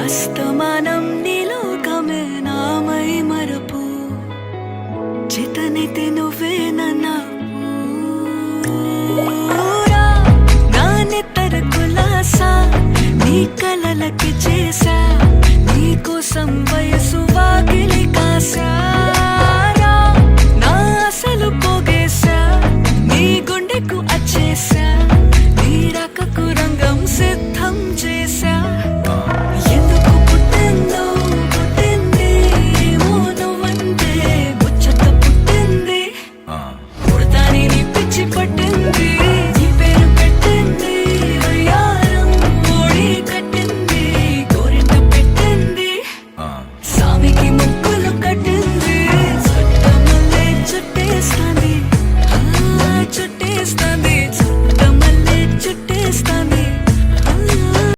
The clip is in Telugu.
అస్తమానం నీలోకమే నామై మరపు చేతనైతే నువ్వే నన్నా నా నెత్తర కులాసా నీ కలలకి చేసా నీ కోసం వయసు వాకిలి కాసా నా అసలు పోగేసా నీ గుండెకు అచ్చేసా నీ రకకు రంగం సిద్ధం చేసా